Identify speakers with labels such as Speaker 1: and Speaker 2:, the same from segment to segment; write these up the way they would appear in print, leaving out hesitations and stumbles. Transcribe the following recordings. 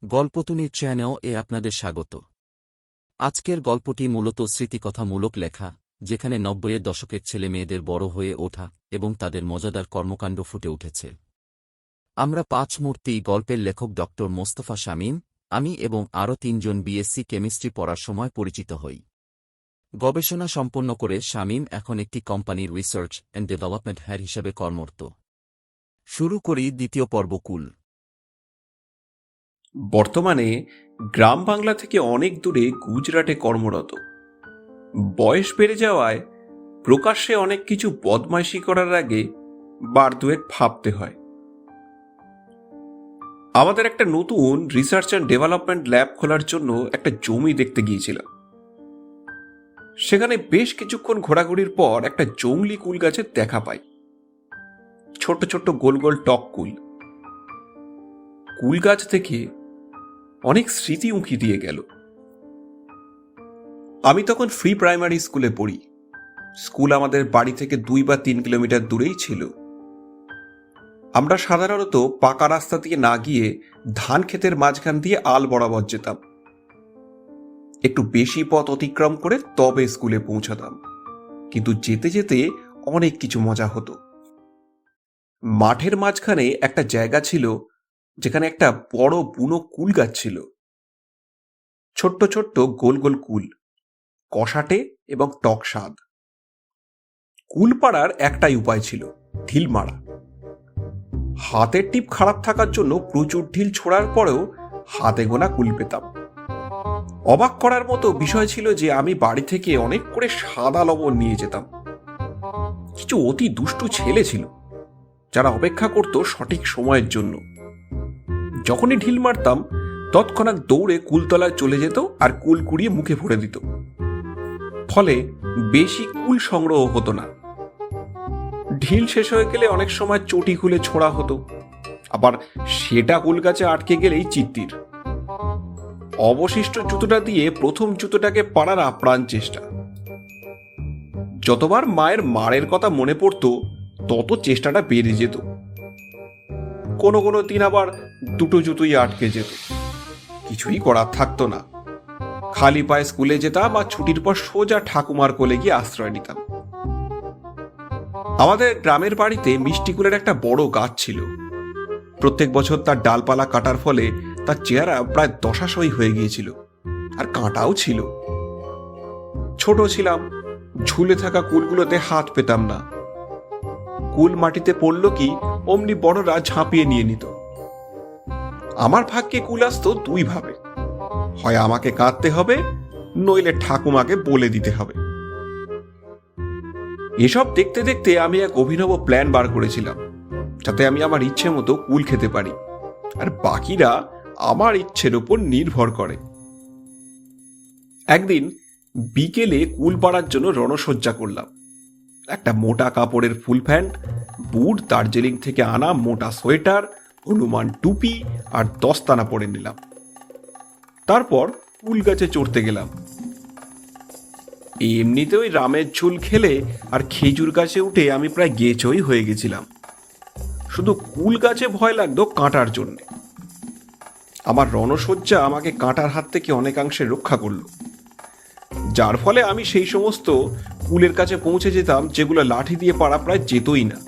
Speaker 1: গল্পতুনির চ্যানেলে আপনাদের স্বাগত। আজকের গল্পটি মূলত স্মৃতিকথামূলক লেখা, যেখানে ৯০-এর দশকের ছেলেমেয়েদের বড় হয়ে ওঠা এবং তাদের মজাদার কর্মকাণ্ড ফুটে উঠেছে। আমরা ৫ মূর্তি গল্পের লেখক ড মোস্তফা শামীম, আমি এবং আরও ৩ জন বিএসসি কেমিস্ট্রি পড়ার সময় পরিচিত হই। গবেষণা সম্পন্ন করে শামীম এখন একটি কোম্পানির রিসার্চ অ্যান্ড ডেভেলপমেন্ট হেড হিসেবে কর্মরত। শুরু করি দ্বিতীয় পর্ব, কুল।
Speaker 2: বর্তমানে গ্রাম বাংলা থেকে অনেক দূরে গুজরাটে কর্মরত। বয়স বেড়ে যাওয়ায় প্রকাশ্যে অনেক কিছু বদমাইশি করার আগে বার দুয়েক ভাবতে হয়। আমাদের একটা নতুন রিসার্চ অ্যান্ড ডেভেলপমেন্ট ল্যাব খোলার জন্য একটা জমি দেখতে গিয়েছিলাম। সেখানে বেশ কিছুক্ষণ ঘোরাঘুরির পর একটা জংলি কুল গাছের দেখা পাই। ছোট্ট ছোট্ট গোল গোল টক কুল। কুল গাছ থেকে অনেক স্মৃতি উঁকি দিয়ে গেল। আমি তখন ফ্রি প্রাইমারি স্কুলে পড়ি। স্কুল আমাদের বাড়ি থেকে ২ বা ৩ কিলোমিটার দূরেই ছিল। আমরা সাধারণত পাকা রাস্তা দিয়ে না গিয়ে ধান ক্ষেতের মাঝখান দিয়ে আল বরাবর যেতাম। একটু বেশি পথ অতিক্রম করে তবে স্কুলে পৌঁছাতাম, কিন্তু যেতে যেতে অনেক কিছু মজা হতো। মাঠের মাঝখানে একটা জায়গা ছিল যেখানে একটা বড় বুনো কুল গাছ ছিল। ছোট্ট ছোট্ট গোল গোল কুল, কষাটে এবং টক স্বাদ। কুল পাড়ার একটাই উপায় ছিল, ঢিল মারা। হাতের টিপ খারাপ থাকার জন্য প্রচুর ঢিল ছোড়ার পরেও হাতে গোনা কুল পেতাম। অবাক করার মতো বিষয় ছিল যে আমি বাড়ি থেকে অনেক করে সাদা লবণ নিয়ে যেতাম। কিছু অতি দুষ্টু ছেলে ছিল যারা অপেক্ষা করত সঠিক সময়ের জন্য। যখনই ঢিল মারতাম তৎক্ষণাৎ দৌড়ে কুলতলায় চলে যেত আর কুল কুড়িয়ে মুখে ভরে দিত। ফলে বেশি কুল সংগ্রহ হতো না। ঢিল শেষ হয়ে গেলে অনেক সময় চটি খুলে ছোড়া হতো, আবার সেটা কুল গাছে আটকে গেলেই চিত্তির। অবশিষ্ট জুতোটা দিয়ে প্রথম জুতোটাকে পাড়ার আপ্রাণ চেষ্টা। যতবার মায়ের মারের কথা মনে পড়তো তত চেষ্টাটা বেড়ে যেত। কোনো কোনো দিন আবার দুটো জুতোই আটকে যেত। কিছুই করার থাকতো না। খালি পায়ে স্কুলে যেতাম আর ছুটির পর সোজা ঠাকুমার কোলে গিয়ে আশ্রয় নিতাম। আমাদের গ্রামের বাড়িতে মিষ্টি কুলের একটা বড় গাছ ছিল। প্রত্যেক বছর তার ডালপালা কাটার ফলে তার চেহারা প্রায় দশাশই হয়ে গিয়েছিল, আর কাঁটাও ছিল। ছোট ছিলাম, ঝুলে থাকা কুলগুলোতে হাত পেতাম না। কুল মাটিতে পড়ল কি অমনি বড়রা ঝাঁপিয়ে নিয়ে নিত। আমার ভাগ্যে কুল আসতো ২ ভাবে, হয় আমাকে কাঁদতে হবে, নইলে ঠাকুমাকে বলে দিতে হবে। এসব দেখতে দেখতে আমি এক অভিনব প্ল্যান বার করেছিলাম, যাতে আমি আমার ইচ্ছে মতো কুল খেতে পারি, আর বাকিরা আমার ইচ্ছের উপর নির্ভর করে। একদিন বিকেলে কুল পাড়ার জন্য রণসজ্জা করলাম। একটা মোটা কাপড়ের ফুল প্যান্ট, বুট, দার্জিলিং থেকে আনা মোটা সোয়েটার, হনুমান টুপি আর দস্তানা পরে নিলাম। তারপর কুল গাছে চড়তে গেলাম। এমনিতে ওই রামের ঝোল খেলে আর খেজুর গাছে উঠে আমি প্রায় গেছই হয়ে গেছিলাম। শুধু কুল গাছে ভয় লাগতো কাঁটার জন্য। আমার রণসজ্জা আমাকে কাঁটার হাত থেকে অনেকাংশে রক্ষা করলো, যার ফলে আমি সেই সমস্ত কুলের কাছে পৌঁছে যেতাম যেগুলো লাঠি দিয়ে পাড়া প্রায় যেতই না।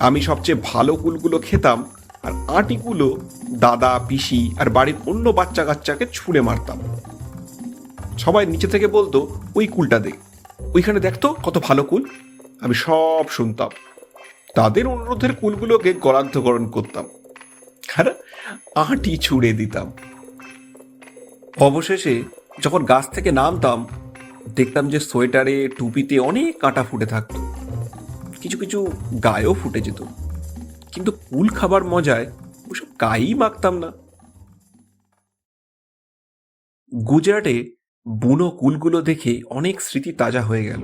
Speaker 2: আমি সবচেয়ে ভালো কুলগুলো খেতাম, আর আটিগুলো দাদা, পিসি আর বাড়ির অন্য বাচ্চা কাচ্চাকে ছুঁড়ে মারতাম। সবাই নিচে থেকে বলতো, ওই কুলটা দেখ, ওইখানে দেখতো কত ভালো কুল। আমি সব শুনতাম, তাদের অনুরোধের কুলগুলোকে গলাধ্যকরণ করতাম আর আটি ছুঁড়ে দিতাম। অবশেষে যখন গাছ থেকে নামতাম দেখতাম যে সোয়েটারে, টুপিতে অনেক কাঁটা ফুটে থাকতো। কিছু কিছু গায়েও ফুটে যেত, কিন্তু কুল খাবার মজায় ওসব গায়েই মাখতাম না। গুজরাটে বুনো কুলগুলো দেখে অনেক স্মৃতি তাজা হয়ে গেল।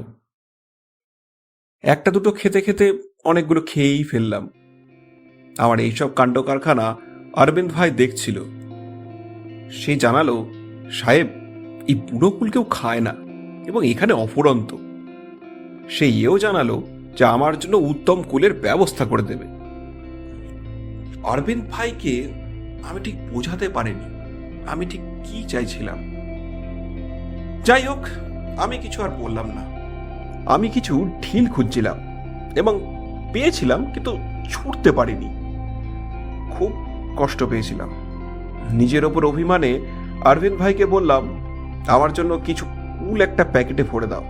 Speaker 2: একটা দুটো খেতে খেতে অনেকগুলো খেয়েই ফেললাম। আমার এইসব কাণ্ড কারখানা অরবিন্দ ভাই দেখছিল। সে জানালো, সাহেব, এই বুনো কুল কেউ খায় না এবং এখানে অফুরন্ত। সে এও জানালো যে আমার জন্য উত্তম কুলের ব্যবস্থা করে দেবে। অরবিন্দ ভাইকে আমি ঠিক বোঝাতে পারিনি আমি ঠিক কি চাইছিলাম। যাই হোক, আমি কিছু আর বললাম না। আমি কিছু ঢিল খুঁজছিলাম এবং পেয়েছিলাম, কিন্তু ছুটতে পারিনি। খুব কষ্ট পেয়েছিলাম। নিজের ওপর অভিমানে আরভিন ভাইকে বললাম আমার জন্য কিছু কুল একটা প্যাকেটে ভরে দাও।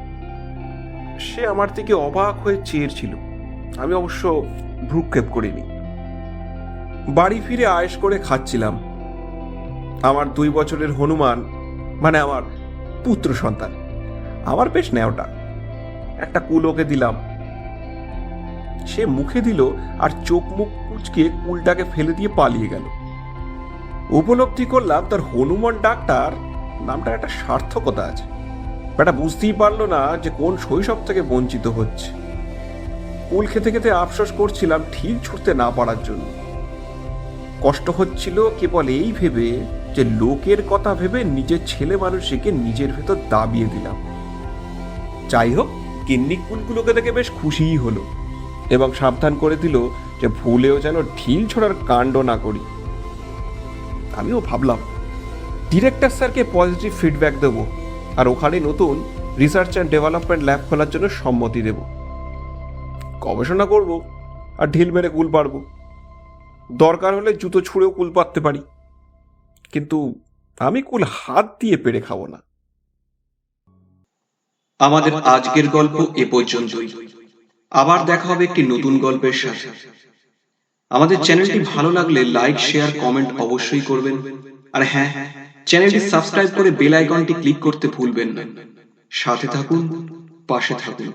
Speaker 2: সে আমার থেকে অবাক হয়ে চেয়েছিল। আমি অবশ্য ভ্রুক্ষেপ করিনি। বাড়ি ফিরে আয়েশ করে খাচ্ছিলাম। আমার 2 বছরের হনুমান, মানে আমার পুত্র সন্তান, আমার বেশ ন্যাওটা। একটা কুল ওকে দিলাম। সে মুখে দিল আর চোখ মুখ কুচকে কুলটাকে ফেলে দিয়ে পালিয়ে গেল। উপলব্ধি করলাম তার হনুমান ডাক্তার নামটার একটা সার্থকতা আছে। বেটা বুঝতেই পারলো না যে কোন শৈশব থেকে বঞ্চিত হচ্ছে। কুল খেতে খেতে আফসোস করছিলাম ঢিল ছুটতে না পারার জন্য। কষ্ট হচ্ছিল কেবল এই ভেবে যে লোকের কথা ভেবে নিজের ছেলে মানুষকে নিজের ভেতর দাবিয়ে দিলাম। যাই হোক, কিন্নিক কুলগুলোকে দেখে বেশ খুশিই হলো এবং সাবধান করে দিল যে ভুলেও যেন ঢিল ছোড়ার কাণ্ড না করি। আমিও ভাবলাম ডিরেক্টর স্যারকে পজিটিভ ফিডব্যাক দেব আর ওখানে নতুন রিসার্চ অ্যান্ড ডেভেলপমেন্ট ল্যাব খোলার জন্য সম্মতি দেব। গবেষণা করব আর ঢিল মেরে কুল পারব। দরকার হলে জুতো ছুঁড়েও কুল পারতে পারি, কিন্তু আমি কুল হাত দিয়ে পেড়ে খাবো না।
Speaker 3: আমাদের আজকের গল্প এ পর্যন্তই। আবার দেখা হবে একটি নতুন গল্পের সাথে। আমাদের চ্যানেলটি ভালো লাগলে লাইক, শেয়ার, কমেন্ট অবশ্যই করবেন। আর হ্যাঁ, চ্যানেলটি সাবস্ক্রাইব করে বেল আইকনটি ক্লিক করতে ভুলবেন না। সাথে থাকুন, পাশে থাকুন।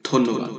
Speaker 3: ধন্যবাদ।